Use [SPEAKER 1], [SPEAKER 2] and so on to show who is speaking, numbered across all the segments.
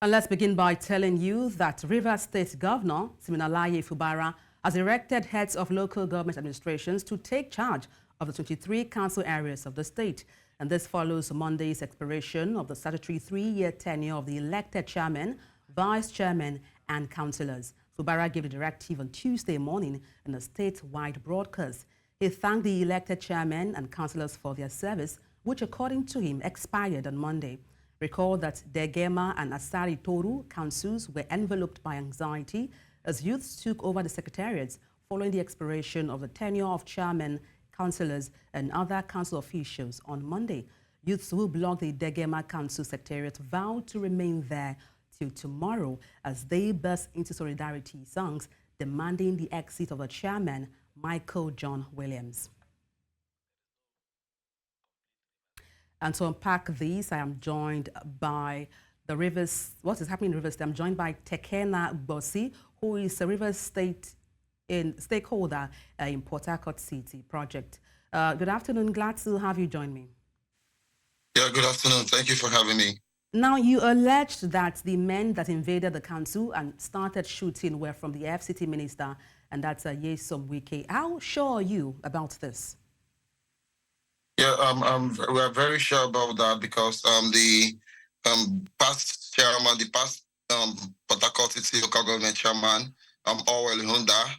[SPEAKER 1] And let's begin by telling you that Rivers State Governor Siminalayi Fubara has erected heads of local government administrations to take charge of the 23 council areas of the state. And this follows Monday's expiration of the statutory 3-year tenure of the elected chairman, vice chairman, and councillors. Fubara gave the directive on Tuesday morning in a statewide broadcast. He thanked the elected chairmen and councillors for their service, which, according to him, expired on Monday. Recall that Degema and Asari Toru councils were enveloped by anxiety as youths took over the secretariats following the expiration of the tenure of chairmen, councillors, and other council officials on Monday. Youths who blocked the Degema Council Secretariat vowed to remain there till tomorrow as they burst into solidarity songs demanding the exit of the chairman, Michael John Williams. And to unpack this, I am joined by what is happening in Rivers State. I'm joined by Tekena Bosi, who is a Rivers State stakeholder in Port Harcourt City project. Good afternoon. Glad to have you join me.
[SPEAKER 2] Yeah, good afternoon. Thank you for having me.
[SPEAKER 1] Now, you alleged that the men that invaded the council and started shooting were from the FCT minister, and that's Nyesom Wike. How sure are you about this?
[SPEAKER 2] Yeah, we're very sure about that because the past chairman, the past Port Harcourt City local government chairman, Orwell Hunda,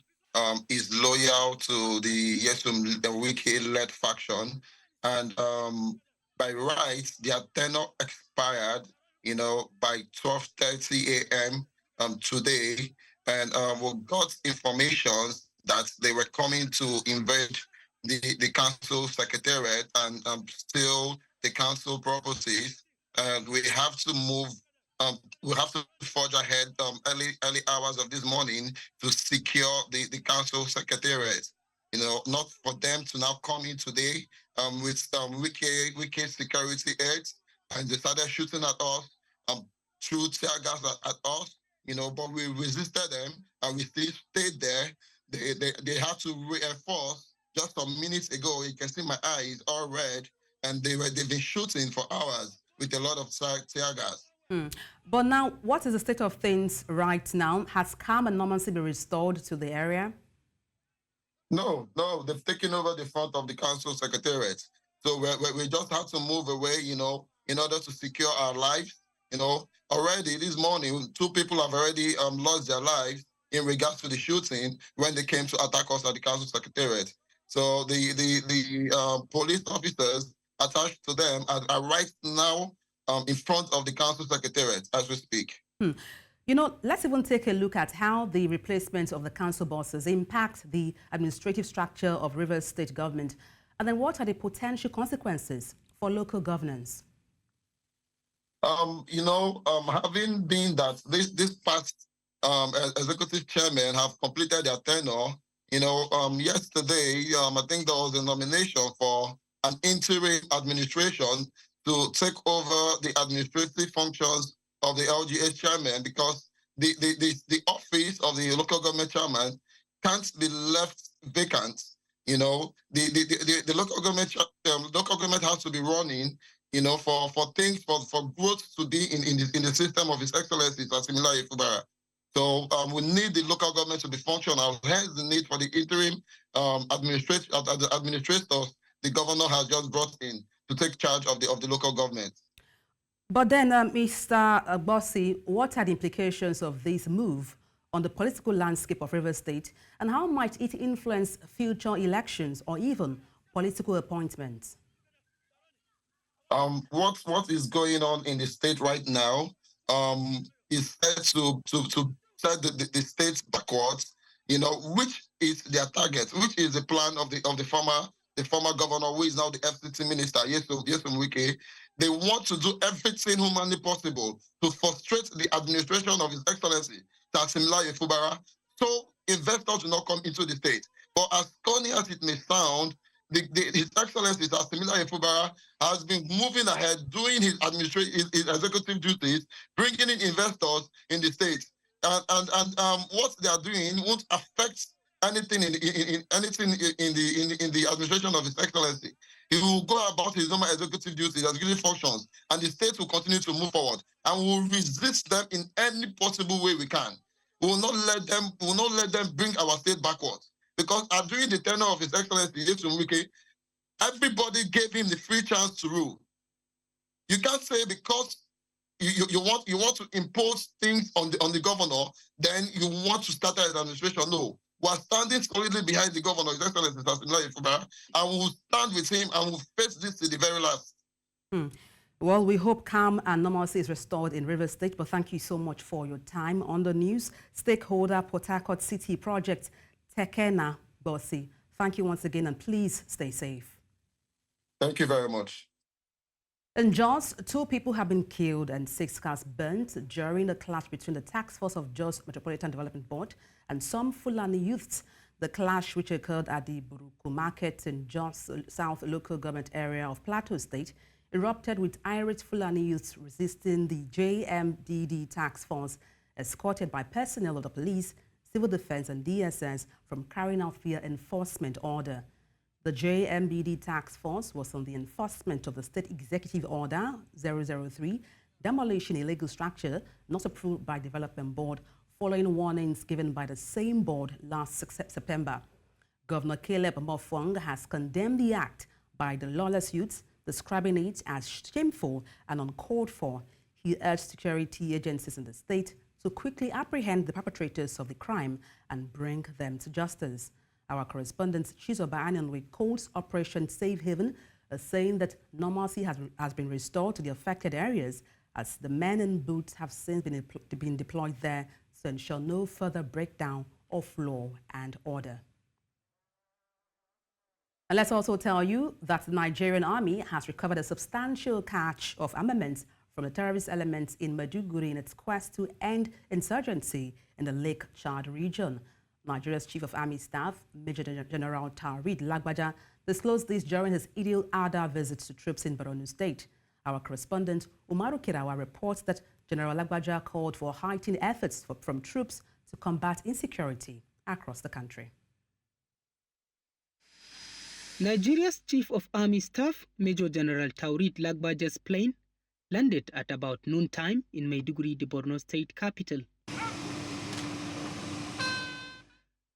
[SPEAKER 2] is loyal to the Nyesom Wike-led faction, and by right, their tenure expired, by 12:30 a.m. Today, and we got information that they were coming to invade the council secretariat and steal the council properties. And we have to move. We have to forge ahead early hours of this morning to secure the council secretariat. Not for them to now come in today with wicked security aids, and they started shooting at us, threw tear gas at us. But we resisted them and we still stayed there. They had to reinforce. Just some minutes ago, you can see my eyes all red, and they've been shooting for hours with a lot of tear gas.
[SPEAKER 1] But now, what is the state of things right now? Has calm and normalcy been restored to the area?
[SPEAKER 2] No, they've taken over the front of the council secretariat. So we just have to move away, in order to secure our lives. Already this morning, 2 people have already lost their lives in regards to the shooting when they came to attack us at the council secretariat. So the police officers attached to them are right now in front of the council secretariat as we speak.
[SPEAKER 1] Let's even take a look at how the replacement of the council bosses impact the administrative structure of Rivers State government. And then what are the potential consequences for local governance?
[SPEAKER 2] Having been that this past executive chairman have completed their tenure, yesterday, I think there was a nomination for an interim administration to take over the administrative functions of the LGA chairman because the office of the local government chairman can't be left vacant. The local government has to be running, for things for growth to be in the system of His Excellency Siminalayi Fubara. So we need the local government to be functional. Hence the need for the interim administrators the governor has just brought in to take charge of the local government.
[SPEAKER 1] But then, Mr. Bosi, what are the implications of this move on the political landscape of Rivers State, and how might it influence future elections or even political appointments?
[SPEAKER 2] What is going on in the state right now is set to set the state backwards. Which is their target? Which is the plan of the former governor, who is now the FCT minister, Nyesom Wike. They want to do everything humanly possible to frustrate the administration of His Excellency Siminalayi Fubara, so investors do not come into the state. But as corny as it may sound, His Excellency Siminalayi Fubara has been moving ahead, doing his executive duties, bringing in investors in the state, and what they are doing won't affect anything in the administration of His Excellency. He he will go about his normal executive duties, executive functions, and the state will continue to move forward. And we will resist them in any possible way we can. We will not let them bring our state backwards. Because during the tenure of His Excellency Yesu Wike, everybody gave him the free chance to rule. You can't say because you want to impose things on the governor, then you want to start an administration. No. We're standing solidly behind the governor, His Excellency Fubara, and we'll stand with him and we'll face this to the very last.
[SPEAKER 1] Well, we hope calm and normalcy is restored in Rivers State, but thank you so much for your time on the news. Stakeholder Port Harcourt City Project, Tekena Bossi. Thank you once again, and please stay safe.
[SPEAKER 2] Thank you very much.
[SPEAKER 1] In Jos, 2 people have been killed and 6 cars burnt during the clash between the task force of Jos Metropolitan Development Board and some Fulani youths. The clash, which occurred at the Buruku Market in Jos South local government area of Plateau State, erupted with irate Fulani youths resisting the JMDD task force, escorted by personnel of the police, civil defense and DSS from carrying out their enforcement order. The JMDD task force was on the enforcement of the State Executive Order 003, demolishing a illegal structure not approved by Development Board, following warnings given by the same board last September. Governor Caleb Mofwang has condemned the act by the lawless youths, describing it as shameful and uncalled for. He urged security agencies in the state to quickly apprehend the perpetrators of the crime and bring them to justice. Our correspondent Chizoba Anyanwe calls Operation Safe Haven, saying that normalcy has been restored to the affected areas as the men in boots have since been deployed there to ensure no further breakdown of law and order. And let's also tell you that the Nigerian army has recovered a substantial catch of armaments from the terrorist elements in Maiduguri in its quest to end insurgency in the Lake Chad region. Nigeria's Chief of Army Staff, Major General Taurid Lagbaja, disclosed this during his Idil Adha visit to troops in Borno State. Our correspondent, Umaru Kirawa, reports that General Lagbaja called for heightened efforts from troops to combat insecurity across the country.
[SPEAKER 3] Nigeria's Chief of Army Staff, Major General Taurid Lagbaja's plane landed at about noontime in Maiduguri, the Borno State capital.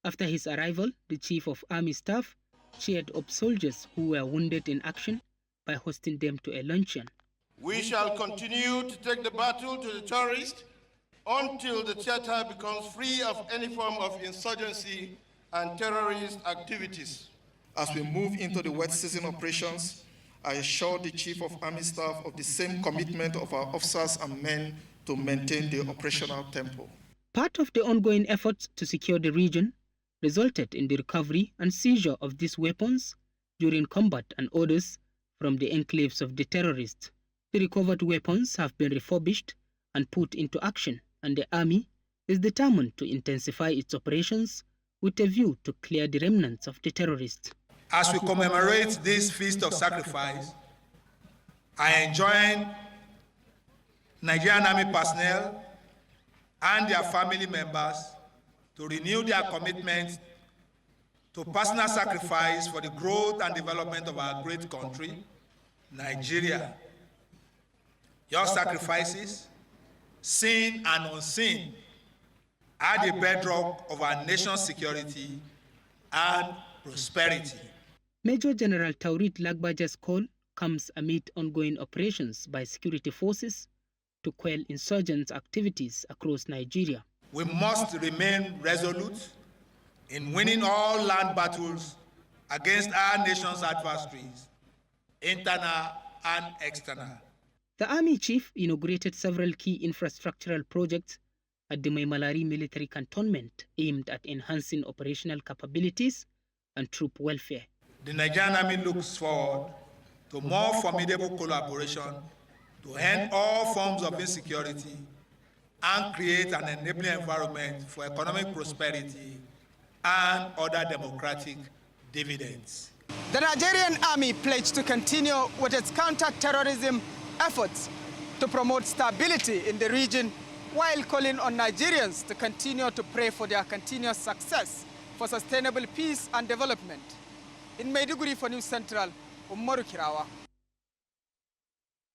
[SPEAKER 3] After his arrival, the Chief of Army Staff cheered up soldiers who were wounded in action by hosting them to a luncheon.
[SPEAKER 4] We shall continue to take the battle to the terrorists until the theater becomes free of any form of insurgency and terrorist activities.
[SPEAKER 5] As we move into the wet season operations, I assure the Chief of Army Staff of the same commitment of our officers and men to maintain the operational tempo.
[SPEAKER 3] Part of the ongoing efforts to secure the region resulted in the recovery and seizure of these weapons during combat and orders from the enclaves of the terrorists. The recovered weapons have been refurbished and put into action, and the army is determined to intensify its operations with a view to clear the remnants of the terrorists.
[SPEAKER 6] As we commemorate this feast of sacrifice, I enjoin Nigerian Army personnel and their family members to renew their commitment to personal sacrifice for the growth and development of our great country, Nigeria. Your sacrifices, seen and unseen, are the bedrock of our nation's security and prosperity.
[SPEAKER 3] Major General Taurid Lagbaja's call comes amid ongoing operations by security forces to quell insurgents' activities across Nigeria.
[SPEAKER 6] We must remain resolute in winning all land battles against our nation's adversaries, internal and external.
[SPEAKER 3] The Army Chief inaugurated several key infrastructural projects at the Maimalari military cantonment aimed at enhancing operational capabilities and troop welfare.
[SPEAKER 6] The Nigerian Army looks forward to more formidable collaboration to end all forms of insecurity and create an enabling environment for economic prosperity and other democratic dividends.
[SPEAKER 7] The Nigerian Army pledged to continue with its counter-terrorism efforts to promote stability in the region while calling on Nigerians to continue to pray for their continuous success for sustainable peace and development. In Maiduguri for News Central, Umaru Kirawa.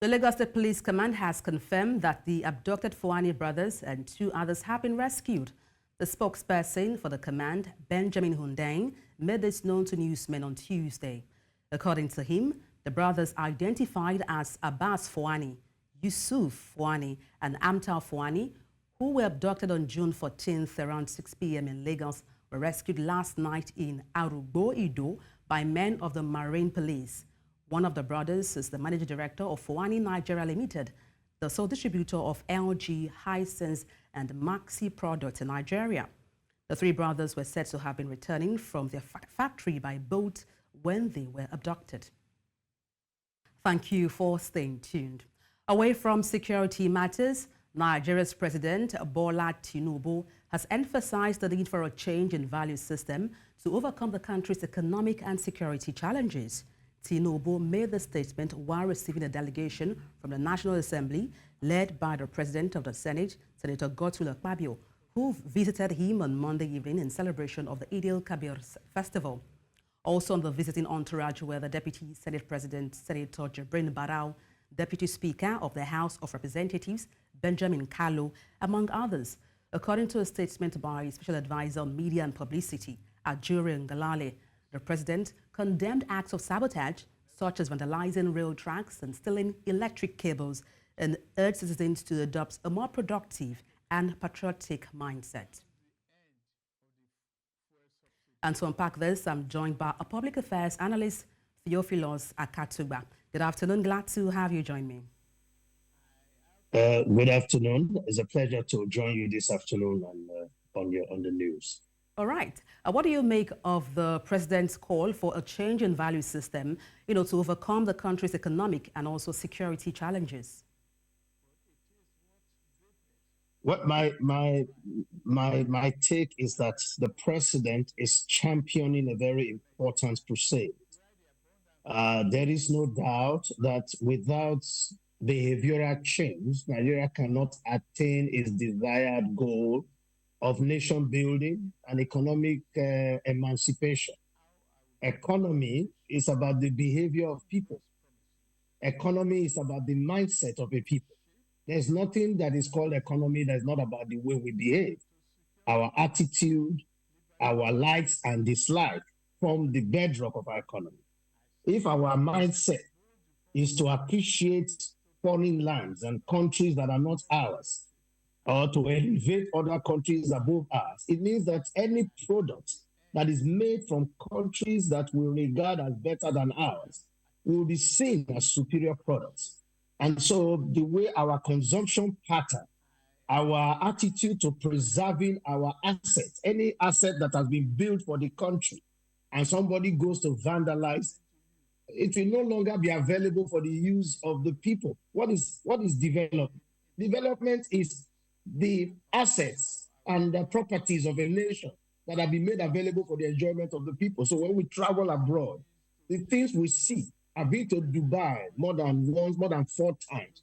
[SPEAKER 1] The Lagos State Police Command has confirmed that the abducted Fuani brothers and 2 others have been rescued. The spokesperson for the command, Benjamin Hundain, made this known to newsmen on Tuesday. According to him, the brothers identified as Abbas Fuani, Yusuf Fuani, and Amtal Fuani, who were abducted on June 14th around 6 p.m. in Lagos, were rescued last night in Arugbo, Ido, by men of the Marine Police. One of the brothers is the managing director of Fuani Nigeria Limited, the sole distributor of LG, Hisense, and Maxi products in Nigeria. The 3 brothers were said to have been returning from their factory by boat when they were abducted. Thank you for staying tuned. Away from security matters, Nigeria's President Bola Tinubu has emphasized the need for a change in value system to overcome the country's economic and security challenges. Tinubu made the statement while receiving a delegation from the National Assembly led by the President of the Senate, Senator Godswill Akpabio, who visited him on Monday evening in celebration of the Eid al-Kabir festival. Also on the visiting entourage were the Deputy Senate President, Senator Jibrin Barau, Deputy Speaker of the House of Representatives, Benjamin Kalu, among others. According to a statement by Special Advisor on Media and Publicity, Ajuri Ngalale, the President condemned acts of sabotage, such as vandalizing rail tracks and stealing electric cables, and urged citizens to adopt a more productive and patriotic mindset. And to unpack this, I'm joined by a public affairs analyst, Theophilos Akatuba. Good afternoon. Glad to have you join me.
[SPEAKER 8] Good afternoon. It's a pleasure to join you this afternoon on the news.
[SPEAKER 1] All right. What do you make of the president's call for a change in value system, to overcome the country's economic and also security challenges?
[SPEAKER 8] What my take is that the president is championing a very important crusade. There is no doubt that without behavioral change, Nigeria cannot attain its desired goal of nation building and economic emancipation. Economy is about the behavior of people. Economy is about the mindset of a people. There's nothing that is called economy that is not about the way we behave. Our attitude, our likes and dislikes form the bedrock of our economy. If our mindset is to appreciate foreign lands and countries that are not ours, or to elevate other countries above us, it means that any product that is made from countries that we regard as better than ours will be seen as superior products. And so the way our consumption pattern, our attitude to preserving our assets, any asset that has been built for the country, and somebody goes to vandalize, it will no longer be available for the use of the people. What is development? Development is the assets and the properties of a nation that have been made available for the enjoyment of the people. So when we travel abroad, the things we see, I've been to Dubai more than once, more than 4 times.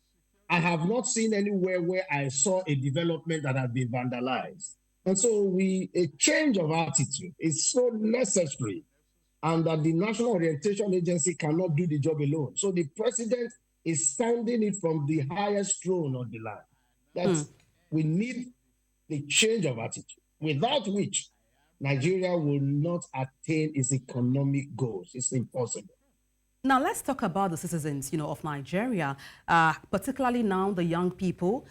[SPEAKER 8] I have not seen anywhere where I saw a development that has been vandalized. And so a change of attitude is so necessary, and that the National Orientation Agency cannot do the job alone. So the president is standing it from the highest throne of the land. That's we need the change of attitude, without which Nigeria will not attain its economic goals. It's impossible.
[SPEAKER 1] Now, let's talk about the citizens, of Nigeria, particularly now the young people.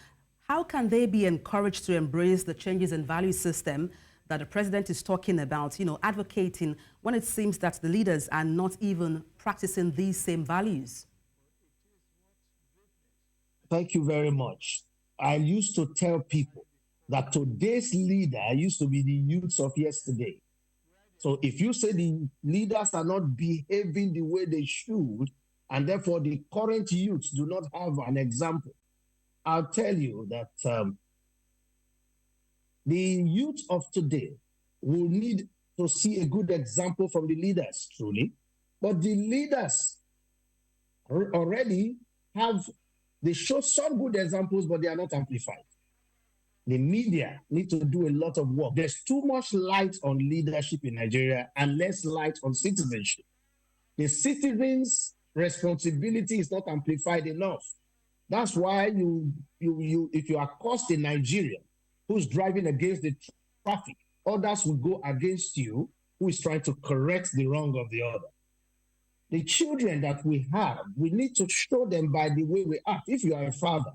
[SPEAKER 1] How can they be encouraged to embrace the changes in value system that the president is talking about, advocating, when it seems that the leaders are not even practicing these same values?
[SPEAKER 8] Thank you very much. I used to tell people that today's leader used to be the youths of yesterday. So if you say the leaders are not behaving the way they should, and therefore the current youths do not have an example, I'll tell you that the youth of today will need to see a good example from the leaders, truly. But the leaders already they show some good examples, but they are not amplified. The media need to do a lot of work. There's too much light on leadership in Nigeria and less light on citizenship. The citizens' responsibility is not amplified enough. That's why if you accost a Nigerian who's driving against the traffic, others will go against you who is trying to correct the wrong of the other. The children that we have, we need to show them by the way we act. If you are a father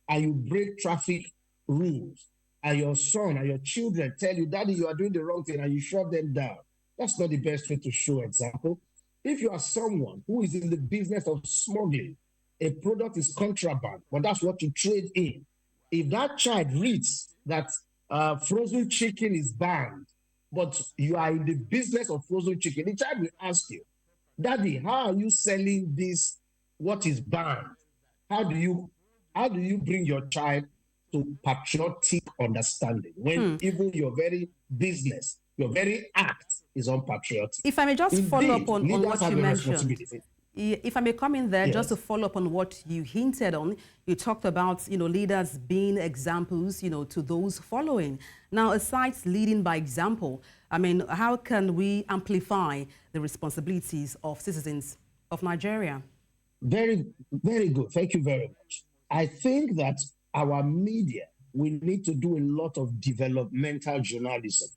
[SPEAKER 8] and you break traffic rules, and your son and your children tell you, Daddy, you are doing the wrong thing, and you shut them down, that's not the best way to show example. If you are someone who is in the business of smuggling, a product is contraband, but that's what you trade in. If that child reads that frozen chicken is banned, but you are in the business of frozen chicken, the child will ask you, Daddy, how are you selling this? What is banned? How do you bring your child to patriotic understanding when even your very business, your very act is unpatriotic?
[SPEAKER 1] If I may just follow up on what you mentioned. If I may come in there, just to follow up on what you hinted on, you talked about, leaders being examples, to those following. Now, aside leading by example, I mean, how can we amplify the responsibilities of citizens of Nigeria?
[SPEAKER 8] Very, very good. Thank you very much. I think that our media, we need to do a lot of developmental journalism.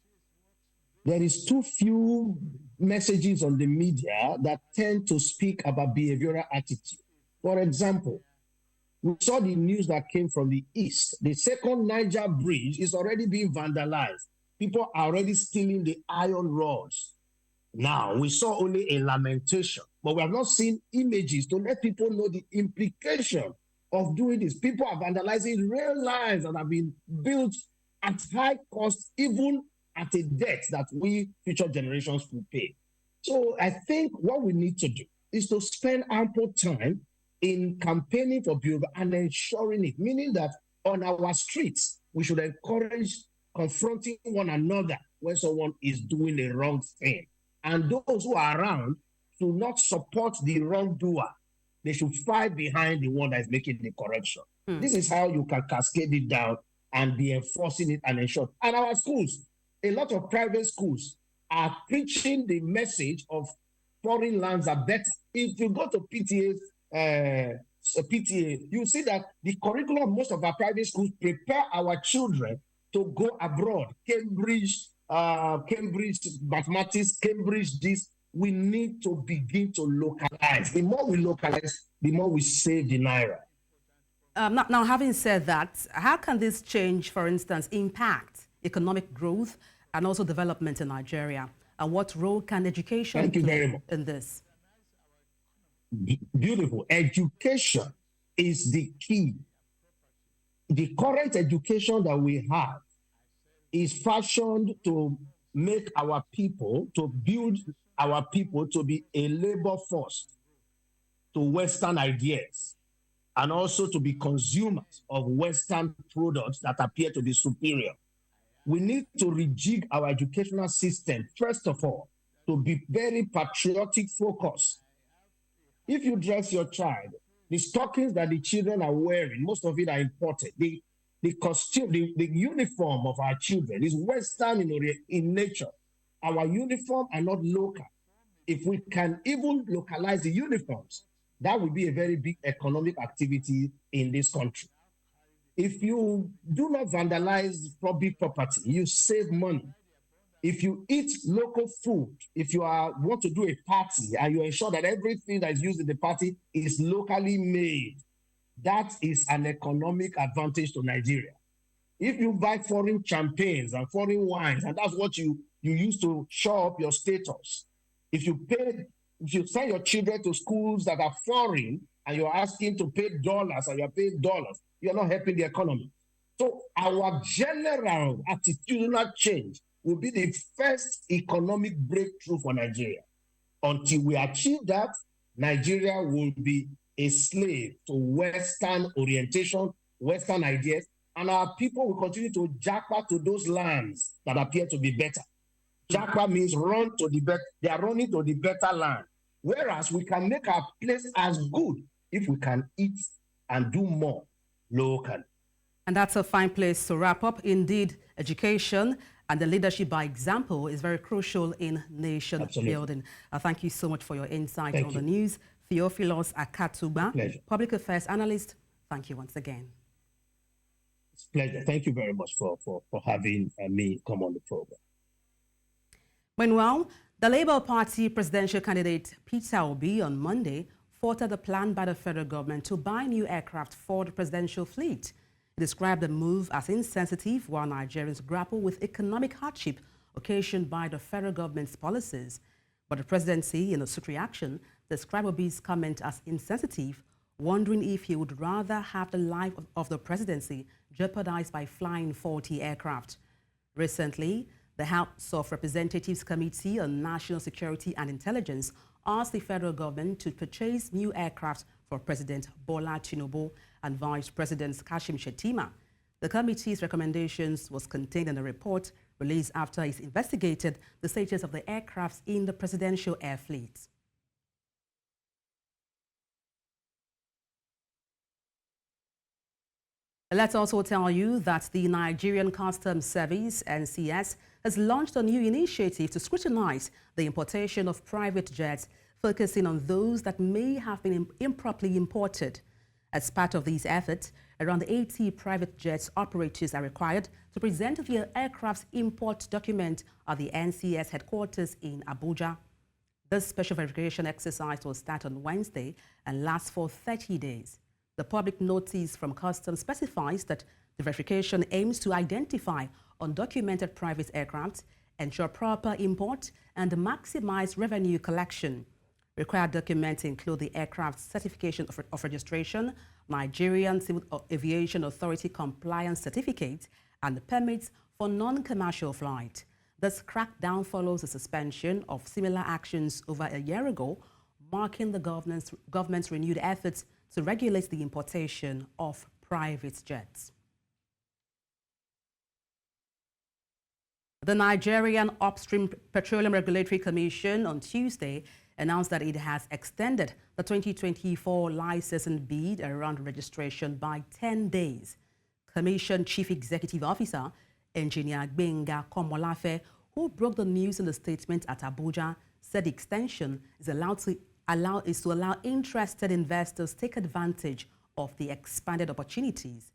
[SPEAKER 8] There is too few messages on the media that tend to speak about behavioral attitude. For example, we saw the news that came from the east. The second Niger bridge is already being vandalized. People are already stealing the iron rods. Now, we saw only a lamentation, but we have not seen images to let people know the implication of doing this. People are vandalizing rail lines that have been built at high cost, even at a debt that we future generations will pay. So I think what we need to do is to spend ample time in campaigning for behavior and ensuring it, meaning that on our streets, we should encourage confronting one another when someone is doing a wrong thing. And those who are around should not support the wrongdoer. They should fight behind the one that is making the correction. This is how you can cascade it down and be enforcing it and ensure. And our schools, a lot of private schools are preaching the message of foreign lands are better. If you go to PTA, you see that the curriculum of most of our private schools prepare our children to go abroad. Cambridge mathematics, Cambridge this. We need to begin to localize. The more we localize, the more we save the naira.
[SPEAKER 1] Now, having said that, how can this change, for instance, impact economic growth and also development in Nigeria? And what role can education play in this?
[SPEAKER 8] Beautiful. Education is the key. The current education that we have is fashioned to make our people, to build our people to be a labor force to Western ideas and also to be consumers of Western products that appear to be superior. We need to rejig our educational system, first of all, to be very patriotic focused. If you dress your child, the stockings that the children are wearing, most of it are imported. The costume, the uniform of our children is Western in nature. Our uniform are not local. If we can even localize the uniforms, that would be a very big economic activity in this country. If you do not vandalize public property, you save money. If you eat local food, if you want to do a party and you ensure that everything that is used in the party is locally made, that is an economic advantage to Nigeria. If you buy foreign champagnes and foreign wines, and that's what you use to show up your status, if you send your children to schools that are foreign and you're asking to pay dollars and you're paying dollars, you're not helping the economy. So our general attitudinal change will be the first economic breakthrough for Nigeria. Until we achieve that, Nigeria will be a slave to Western orientation, Western ideas, and our people will continue to japa to those lands that appear to be better. Japa means run to the better. They are running to the better land. Whereas we can make our place as good if we can eat and do more locally.
[SPEAKER 1] And that's a fine place to wrap up. Indeed, education And the leadership by example is very crucial in nation building. Thank you so much for your insight on the news. Theophilos Akatuba, Public Affairs Analyst, thank you once again.
[SPEAKER 8] It's a pleasure. Thank you very much for having me come on the program.
[SPEAKER 1] Meanwhile, the Labour Party presidential candidate Peter Obi on Monday faulted the plan by the federal government to buy new aircraft for the presidential fleet. He described the move as insensitive while Nigerians grapple with economic hardship occasioned by the federal government's policies. But the presidency, in a swift reaction, described Obi's comment as insensitive, wondering if he would rather have the life of the presidency jeopardized by flying faulty aircraft. Recently, the House of Representatives Committee on National Security and Intelligence asked the federal government to purchase new aircraft for President Bola Tinubu and Vice President Kashim Shettima. The committee's recommendations was contained in a report released after it investigated the status of the aircrafts in the presidential air fleet. Let's also tell you that the Nigerian Customs Service, NCS, has launched a new initiative to scrutinize the importation of private jets, focusing on those that may have been improperly imported. As part of these efforts, around 80 private jets operators are required to present their aircraft's import document at the NCS headquarters in Abuja. This special verification exercise will start on Wednesday and last for 30 days. The public notice from Customs specifies that the verification aims to identify undocumented private aircraft, ensure proper import, and maximize revenue collection. Required documents include the aircraft certification of registration, Nigerian Civil Aviation Authority compliance certificate, and the permits for non-commercial flight. This crackdown follows the suspension of similar actions over a year ago, marking the government's renewed efforts to regulate the importation of private jets. The Nigerian Upstream Petroleum Regulatory Commission on Tuesday announced that it has extended the 2024 licensing bid around registration by 10 days. Commission Chief Executive Officer, Engineer Gbenga Komolafe, who broke the news in a statement at Abuja, said the extension is to allow interested investors to take advantage of the expanded opportunities.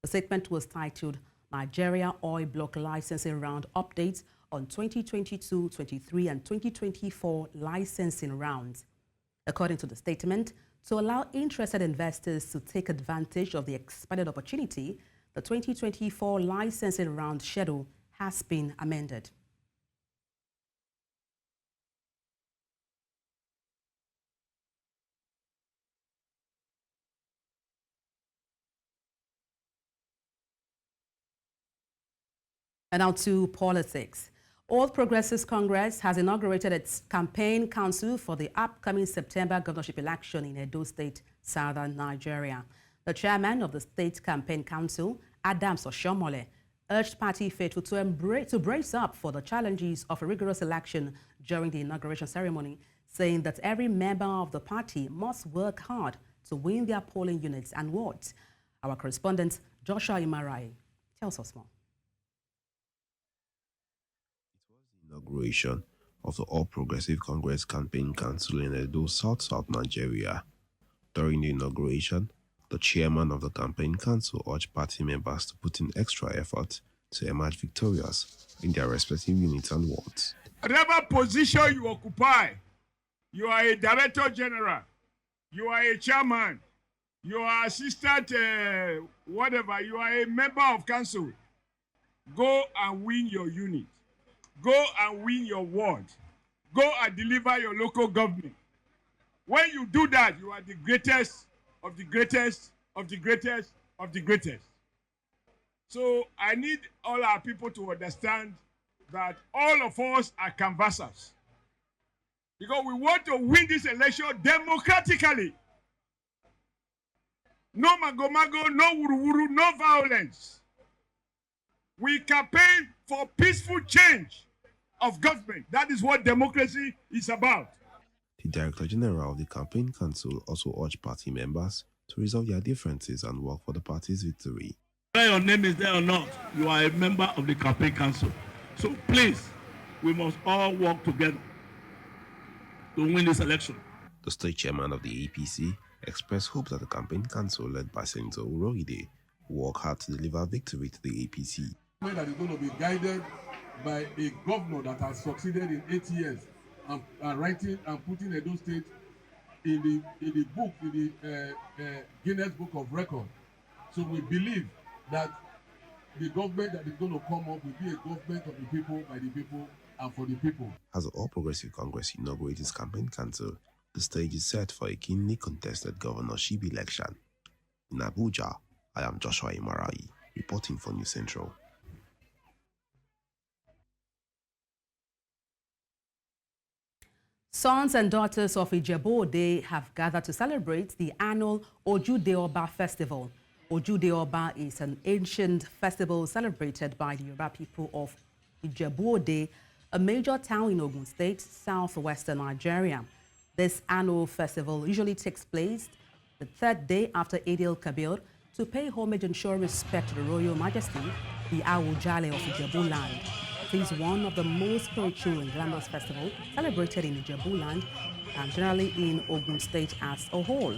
[SPEAKER 1] The statement was titled Nigeria Oil Block Licensing Round Updates on 2022, 23 and 2024 licensing rounds. According to the statement, to allow interested investors to take advantage of the expanded opportunity, the 2024 licensing round schedule has been amended. And now to politics. All Progressives Congress has inaugurated its campaign council for the upcoming September governorship election in Edo State, southern Nigeria. The chairman of the state campaign council, Adams Oshomole, urged party faithful to brace up for the challenges of a rigorous election during the inauguration ceremony, saying that every member of the party must work hard to win their polling units and wards. Our correspondent, Joshua Imarai, tells us more.
[SPEAKER 9] Inauguration of the All Progressive Congress Campaign Council in Edo, South Nigeria. During the inauguration, the chairman of the campaign council urged party members to put in extra effort to emerge victorious in their respective units and wards.
[SPEAKER 10] Whatever position you occupy, you are a director general, you are a chairman, you are assistant, whatever, you are a member of council, go and win your unit. Go and win your ward. Go and deliver your local government. When you do that, you are the greatest of the greatest of the greatest of the greatest. So I need all our people to understand that all of us are canvassers. Because we want to win this election democratically. No mago-mago, no wuru-wuru, no violence. We campaign for peaceful change of government. That is what democracy is about.
[SPEAKER 9] The Director General of the Campaign Council also urged party members to resolve their differences and work for the party's victory.
[SPEAKER 10] Whether your name is there or not, you are a member of the Campaign Council. So please, we must all work together to win this election.
[SPEAKER 9] The state chairman of the APC expressed hope that the campaign council led by Senator Urohide will work hard to deliver victory to the APC.
[SPEAKER 11] That is going to be guided by a governor that has succeeded in 8 years and writing and putting Edo State in the Guinness Book of Records. So we believe that the government that is going to come up will be a government of the people, by the people, and for the people.
[SPEAKER 9] As the All Progressive Congress inaugurates its campaign council, the stage is set for a keenly contested governorship election. In Abuja, I am Joshua Imarai, reporting for News Central.
[SPEAKER 1] Sons and daughters of Ijebu-Ode have gathered to celebrate the annual Oju Oba festival. Oju Oba is an ancient festival celebrated by the Yoruba people of Ijebu-Ode, a major town in Ogun State, southwestern Nigeria. This annual festival usually takes place the third day after Eid el-Kabir to pay homage and show respect to the Royal Majesty, the Awujale of Ijebu land. It is one of the most spiritual and glamorous festivals celebrated in Ijebu land and generally in Ogun State as a whole.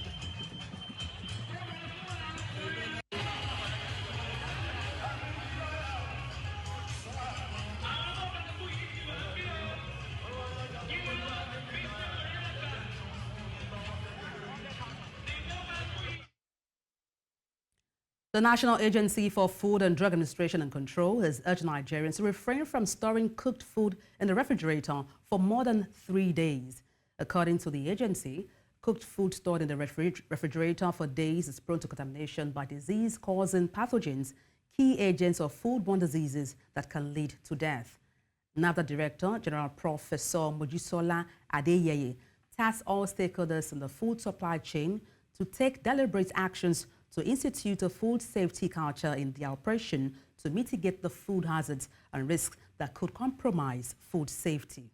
[SPEAKER 1] The National Agency for Food and Drug Administration and Control has urged Nigerians to refrain from storing cooked food in the refrigerator for more than 3 days. According to the agency, cooked food stored in the refrigerator for days is prone to contamination by disease-causing pathogens, key agents of foodborne diseases that can lead to death. NAFDA Director General Professor Mojisola Adeyeye tasked all stakeholders in the food supply chain to take deliberate actions to institute a food safety culture in the operation to mitigate the food hazards and risks that could compromise food safety.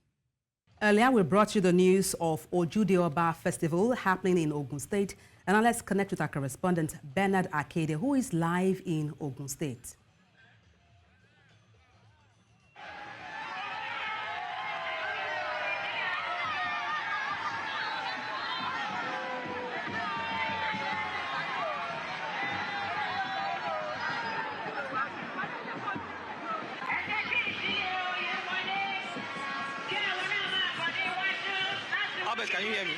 [SPEAKER 1] Earlier, we brought you the news of Oju Oba Festival happening in Ogun State. And now let's connect with our correspondent, Bernard Akede, who is live in Ogun State.
[SPEAKER 12] Can you hear me?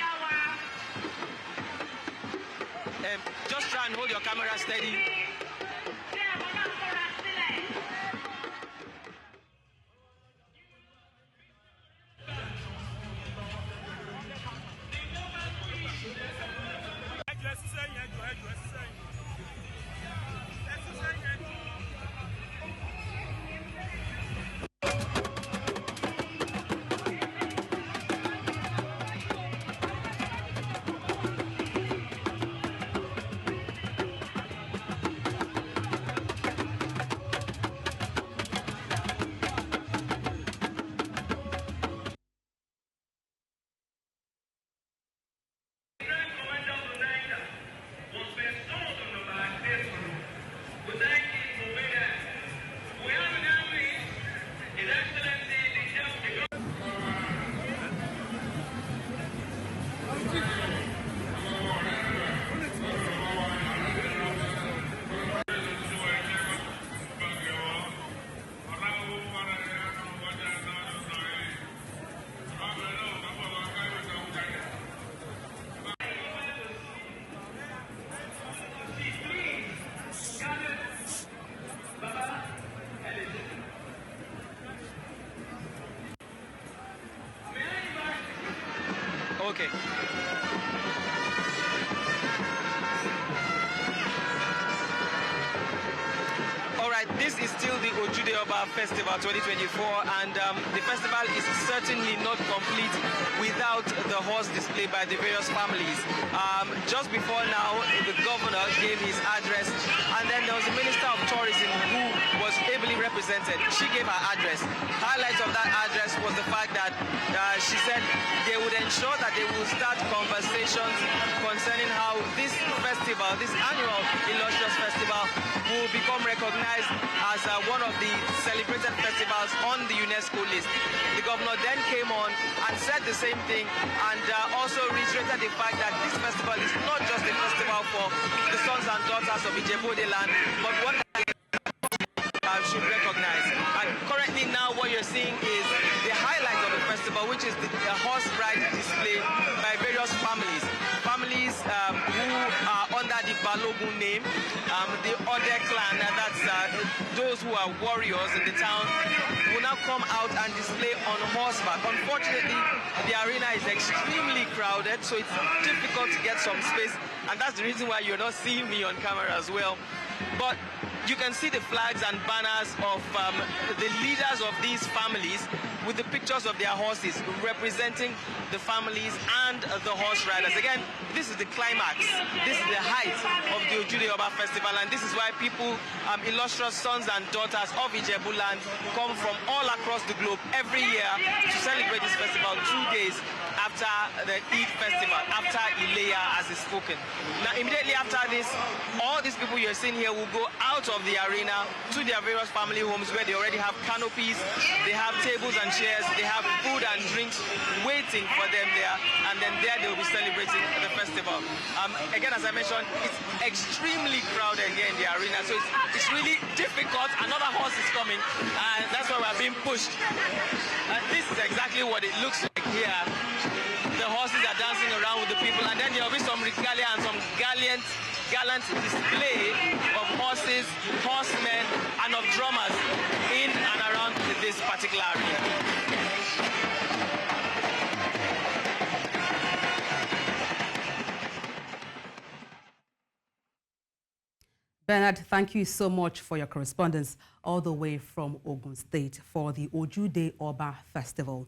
[SPEAKER 12] Just try and hold your camera steady. Okay. All right, this is still the Oju Oba Festival 2024, and the festival is certainly not complete without the horse display by the various families. Just before now, the governor gave his address, and then there was the Minister of Tourism who was ably represented. She gave her address. Highlight of that address was the fact that she said they would ensure that they will start conversations concerning how this festival, this annual illustrious festival, will become recognized as one of the celebrated festivals on the UNESCO list. The governor then came on and said the same thing, and also reiterated the fact that this festival is not just a festival for the sons and daughters of Ijebu-Ode land, but one that should recognize. And currently now what you're seeing is the highlight of the festival, which is the horse ride display by various families. Families who are under the Balogun name, the Ode clan, that's those who are warriors in the town, will now come out and display on horseback. Unfortunately, the arena is extremely crowded, so it's difficult to get some space, and that's the reason why you're not seeing me on camera as well. But you can see the flags and banners of the leaders of these families with the pictures of their horses representing the families and the horse riders. Again, this is the climax. This is the height of the Oju Oba festival, and this is why people, illustrious sons and daughters of Ijebu land, come from all across the globe every year to celebrate this festival 2 days after the Eid festival, after Ileya as is spoken. Now, immediately after this, all these people you're seeing here will go out of the arena to their various family homes where they already have canopies, they have tables and chairs, they have food and drinks waiting for them there, and then there they will be celebrating the festival. Again, as I mentioned, it's extremely crowded here in the arena, so it's really difficult. Another horse is coming, and that's why we're being pushed. And this is exactly what it looks like here. The horses are dancing around with the people, and then there will be some regalia and some gallant display of horses, horsemen, and of drummers in and around this particular arena.
[SPEAKER 1] Bernard, thank you so much for your correspondence all the way from Ogun State for the Oju Oba Festival.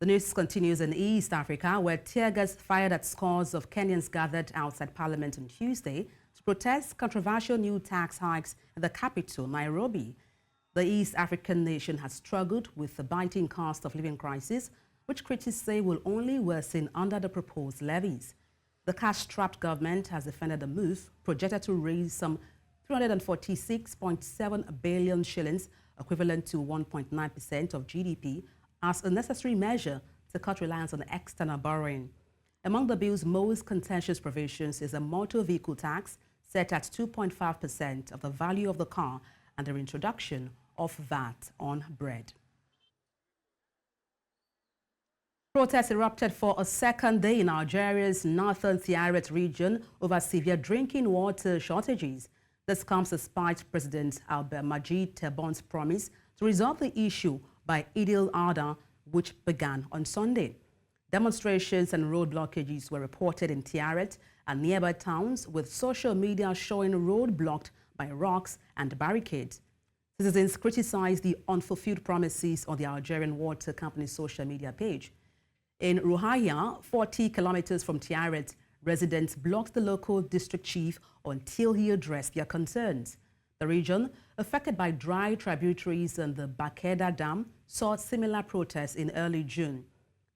[SPEAKER 1] The news continues in East Africa, where tear gas fired at scores of Kenyans gathered outside Parliament on Tuesday to protest controversial new tax hikes in the capital, Nairobi. The East African nation has struggled with the biting cost of living crisis, which critics say will only worsen under the proposed levies. The cash-strapped government has defended the move, projected to raise some 346.7 billion shillings, equivalent to 1.9% of GDP, as a necessary measure to cut reliance on external borrowing. Among the bill's most contentious provisions is a motor vehicle tax set at 2.5% of the value of the car and the introduction of VAT on bread. Protests erupted for a second day in Algeria's northern Thailand region over severe drinking water shortages. This comes despite President Abdelmadjid Tebboun's promise to resolve the issue by Eid al-Adha, which began on Sunday. Demonstrations and road blockages were reported in Tiaret and nearby towns, with social media showing road blocked by rocks and barricades. Citizens criticized the unfulfilled promises on the Algerian water company's social media page. In Ruhaya, 40 kilometers from Tiaret, residents blocked the local district chief until he addressed their concerns. The region, affected by dry tributaries and the Bakeda Dam, saw similar protests in early June.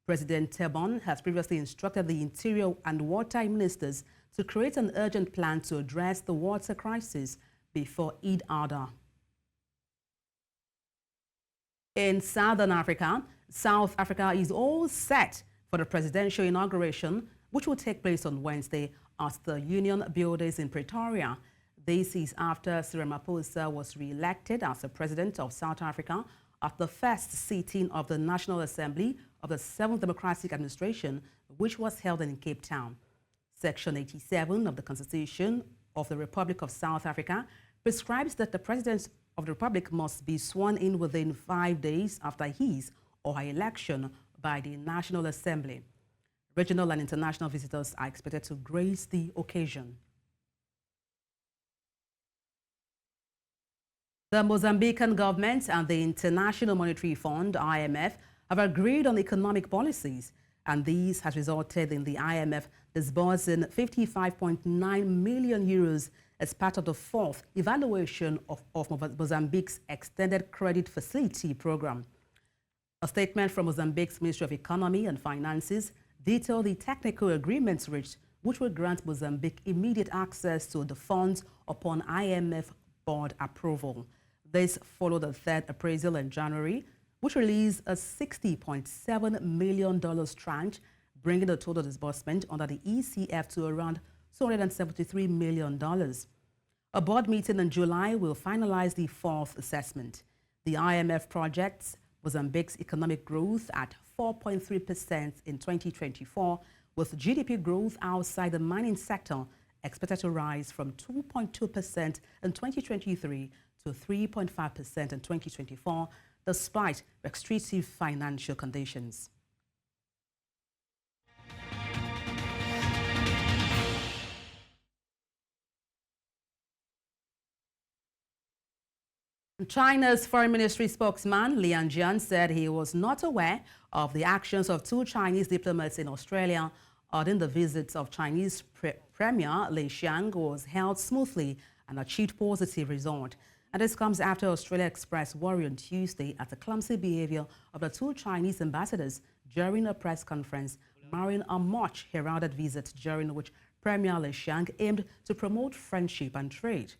[SPEAKER 1] President Tebboune has previously instructed the Interior and Water Ministers to create an urgent plan to address the water crisis before Eid al-Adha. In Southern Africa, South Africa is all set for the presidential inauguration, which will take place on Wednesday at the Union Buildings in Pretoria. This is after Cyril Ramaphosa was re-elected as the president of South Africa at the first sitting of the National Assembly of the 7th Democratic Administration, which was held in Cape Town. Section 87 of the Constitution of the Republic of South Africa prescribes that the President of the Republic must be sworn in within 5 days after his or her election by the National Assembly. Regional and international visitors are expected to grace the occasion. The Mozambican government and the International Monetary Fund, IMF, have agreed on economic policies, and these has resulted in the IMF disbursing 55.9 million euros as part of the fourth evaluation of Mozambique's extended credit facility program. A statement from Mozambique's Ministry of Economy and Finances detailed the technical agreements reached, which will grant Mozambique immediate access to the funds upon IMF board approval. This followed the third appraisal in January, which released a $60.7 million tranche, bringing the total disbursement under the ECF to around $273 million. A board meeting in July will finalize the fourth assessment. The IMF projects Mozambique's economic growth at 4.3% in 2024, with GDP growth outside the mining sector expected to rise from 2.2% in 2023 to 3.5% in 2024, despite restrictive financial conditions. China's Foreign Ministry spokesman Liang Jian said he was not aware of the actions of two Chinese diplomats in Australia, adding the visits of Chinese Premier Li Qiang was held smoothly and achieved positive result. And this comes after Australia expressed worry on Tuesday at the clumsy behavior of the two Chinese ambassadors during a press conference, marring a much heralded visit during which Premier Li Qiang aimed to promote friendship and trade.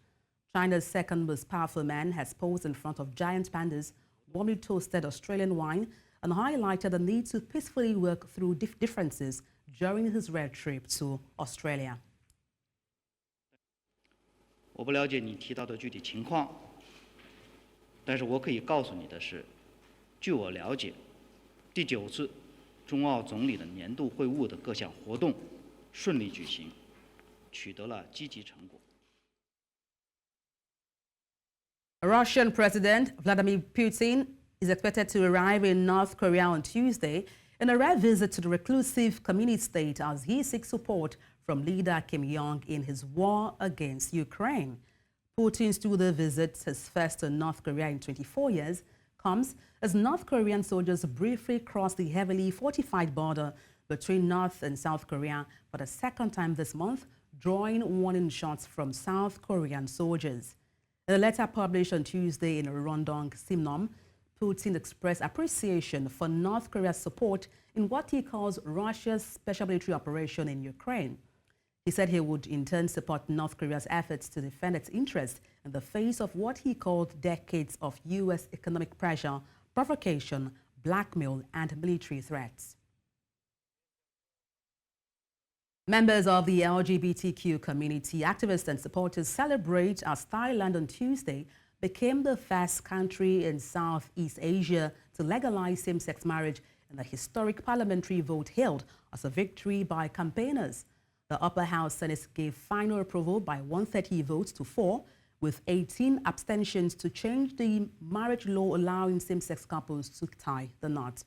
[SPEAKER 1] China's second most powerful man has posed in front of giant pandas, warmly toasted Australian wine, and highlighted the need to peacefully work through differences during his rare trip to Australia.
[SPEAKER 13] 我不了解你提到的具体情况，但是我可以告诉你的是，据我了解，第9次中澳总理的年度会晤的各项活动顺利举行，取得了积极成果。
[SPEAKER 1] Russian President Vladimir Putin is expected to arrive in North Korea on Tuesday in a rare visit to the reclusive communist state as he seeks support from leader Kim Jong in his war against Ukraine. Putin's two-day visit, his first to North Korea in 24 years, comes as North Korean soldiers briefly cross the heavily fortified border between North and South Korea for the second time this month, drawing warning shots from South Korean soldiers. In a letter published on Tuesday in Rondong Simnom, Putin expressed appreciation for North Korea's support in what he calls Russia's special military operation in Ukraine. He said he would in turn support North Korea's efforts to defend its interests in the face of what he called decades of U.S. economic pressure, provocation, blackmail, and military threats. Members of the LGBTQ community, activists and supporters celebrate as Thailand on Tuesday became the first country in Southeast Asia to legalize same-sex marriage in a historic parliamentary vote held as a victory by campaigners. The upper house Senate gave final approval by 130 votes to 4, with 18 abstentions to change the marriage law allowing same-sex couples to tie the knot.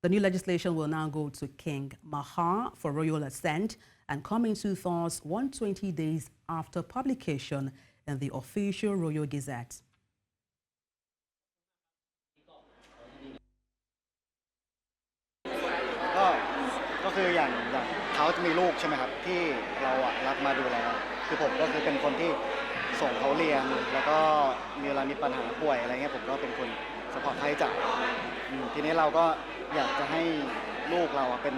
[SPEAKER 1] The new legislation will now go to King Maha for royal assent and come into force 120 days after publication in the official Royal Gazette.
[SPEAKER 14] ก็คืออย่างเขาจะมีลูกใช่ไหมครับที่เรารับมาดูแลคือผมก็คือเป็นคนที่ส่งเขาเรียนแล้วก็มีเวลามีปัญหาป่วยอะไรเงี้ยผมก็เป็นคนซัพพอร์ตให้จ่ายทีนี้เราก็อยากจะให้ลูกเราเป็น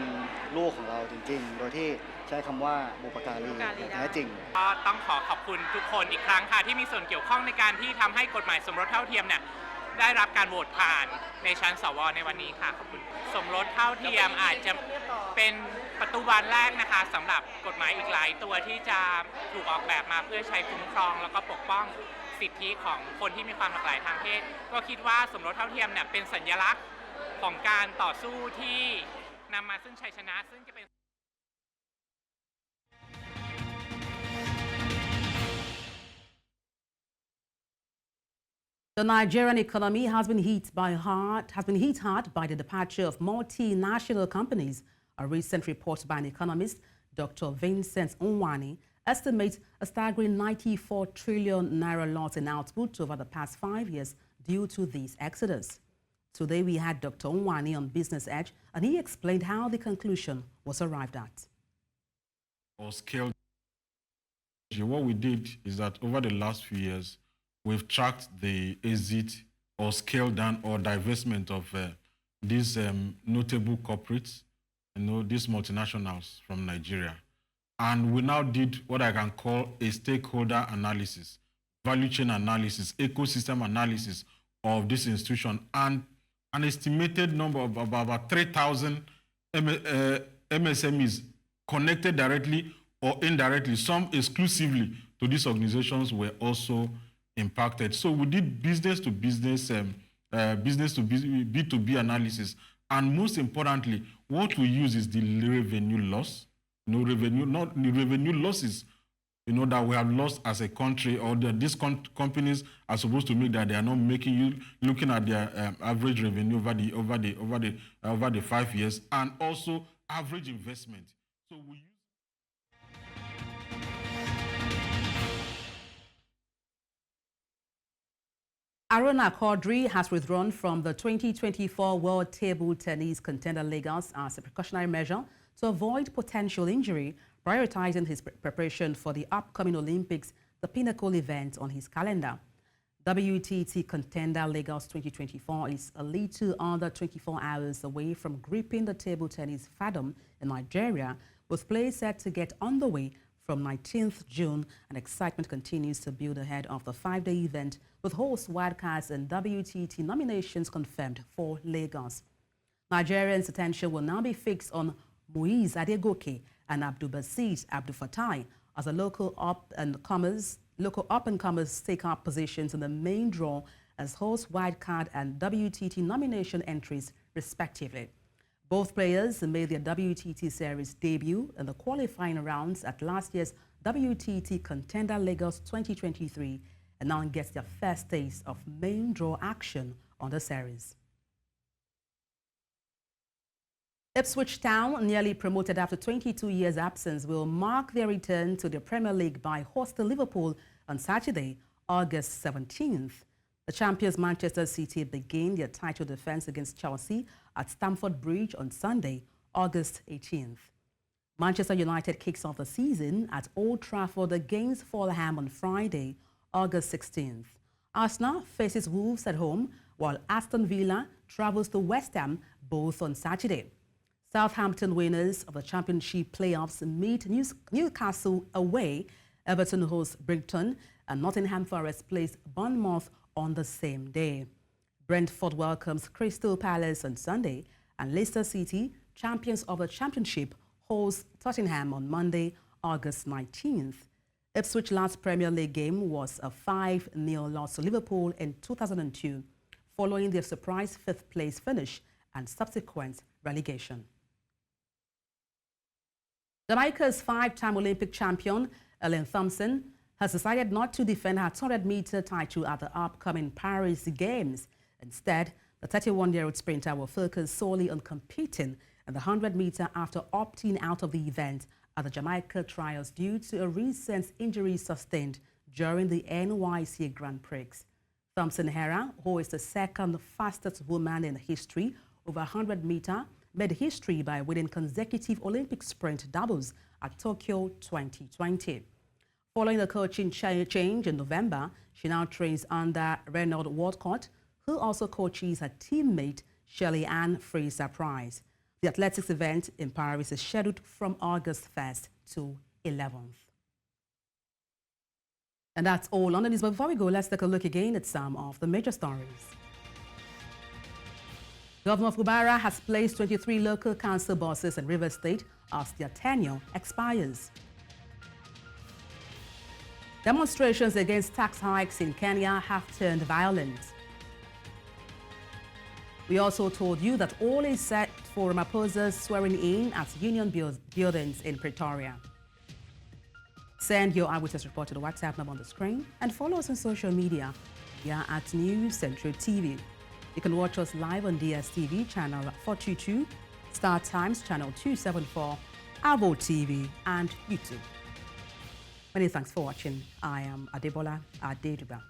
[SPEAKER 14] ลูกของเราจริงๆโดยที่ใช้คำว่าบุปการีอย่างแท้จริง
[SPEAKER 15] ก็ต้องขอบคุณทุกคนอีกครั้งค่ะที่มีส่วนเกี่ยวข้องในการที่ทำให้กฎหมายสมรสเท่าเทียมเนี่ยได้รับการโหวตผ่านในชั้นสวในวันนี้ค่ะขอบคุณสมรสเท่าเทียมอาจจะเป็นประตูบานแรกนะคะสำหรับกฎหมายอีกหลายตัวที่จะถูกออกแบบมาเพื่อใช้คุ้มครองแล้วก็ปกป้องสิทธิของคนที่มีความหลากหลายทางเพศก็คิดว่าสมรสเท่าเทียมเนี่ยเป็นสัญลักษณ์ของการต่อสู้ที่นำมาซึ่งชัยชนะซึ่งจะเป็น
[SPEAKER 1] The Nigerian economy has been hit hard by the departure of multinational companies. A recent report by an economist, Dr. Vincent Onwani, estimates a staggering 94 trillion naira loss in output over the past 5 years due to this exodus. Today we had Dr. Onwani on Business Edge, and he explained how the conclusion was arrived at.
[SPEAKER 16] Or scale What we did is that over the last few years, we've tracked the exit or scale down or divestment of these notable corporates, these multinationals from Nigeria. And we now did what I can call a stakeholder analysis, value chain analysis, ecosystem analysis of this institution, and an estimated number of about 3,000 MSMEs connected directly or indirectly, some exclusively to these organizations, were also impacted. So we did business to business, B2B analysis, and most importantly, what we use is the revenue loss. Revenue losses, that we have lost as a country, or that these companies are supposed to make, that they are not making. You looking at their average revenue over the 5 years, and also average investment. So we use.
[SPEAKER 1] Aruna Quadri has withdrawn from the 2024 World Table Tennis Contender Legals as a precautionary measure to avoid potential injury, prioritizing his preparation for the upcoming Olympics, the pinnacle event on his calendar. WTT Contender Legals 2024 is a little under 24 hours away from gripping the table tennis fathom in Nigeria, with play set to get underway from 19th June, and excitement continues to build ahead of the 5-day event, with host wildcards and WTT nominations confirmed for Lagos. Nigerians' attention will now be fixed on Muiz Adegoke and Abdul Basit Abdul Fatai as the local up-and-comers take up positions in the main draw as host wildcard and WTT nomination entries, respectively. Both players made their WTT series debut in the qualifying rounds at last year's WTT Contender Lagos 2023, and now gets their first taste of main draw action on the series. Ipswich Town, nearly promoted after 22 years' absence, will mark their return to the Premier League by hosting Liverpool on Saturday, August 17th. The champions Manchester City begin their title defense against Chelsea at Stamford Bridge on Sunday, August 18th. Manchester United kicks off the season at Old Trafford against Fulham on Friday, August 16th. Arsenal faces Wolves at home, while Aston Villa travels to West Ham, both on Saturday. Southampton, winners of the Championship playoffs, meet Newcastle away. Everton hosts Brighton, and Nottingham Forest plays Bournemouth on the same day. Brentford welcomes Crystal Palace on Sunday, and Leicester City, champions of the Championship, hosts Tottenham on Monday, August 19th. Ipswich's last Premier League game was a 5-0 loss to Liverpool in 2002, following their surprise 5th-place finish and subsequent relegation. Jamaica's 5-time Olympic champion, Ellen Thompson, has decided not to defend her 200-meter title at the upcoming Paris Games. Instead, the 31-year-old sprinter will focus solely on competing in the 100-meter after opting out of the event at the Jamaica trials due to a recent injury sustained during the NYC Grand Prix. Thompson Hera, who is the second fastest woman in history over 100-meter, made history by winning consecutive Olympic sprint doubles at Tokyo 2020. Following the coaching change in November, she now trains under Reynold Walcott, who also coaches her teammate Shirley Ann Fraser-Price. The athletics event in Paris is scheduled from August 1st to 11th. And that's all on the news. But before we go, let's take a look again at some of the major stories. Governor Fubara has placed 23 local council bosses in Rivers State as their tenure expires. Demonstrations against tax hikes in Kenya have turned violent. We also told you that all is set for Ramaphosa's swearing in at union buildings in Pretoria. Send your eyewitness report to the WhatsApp number on the screen and follow us on social media. We are at News Central TV. You can watch us live on DSTV channel 422, Star Times channel 274, Avo TV, and YouTube. Many thanks for watching. I am Adebola Adeduba.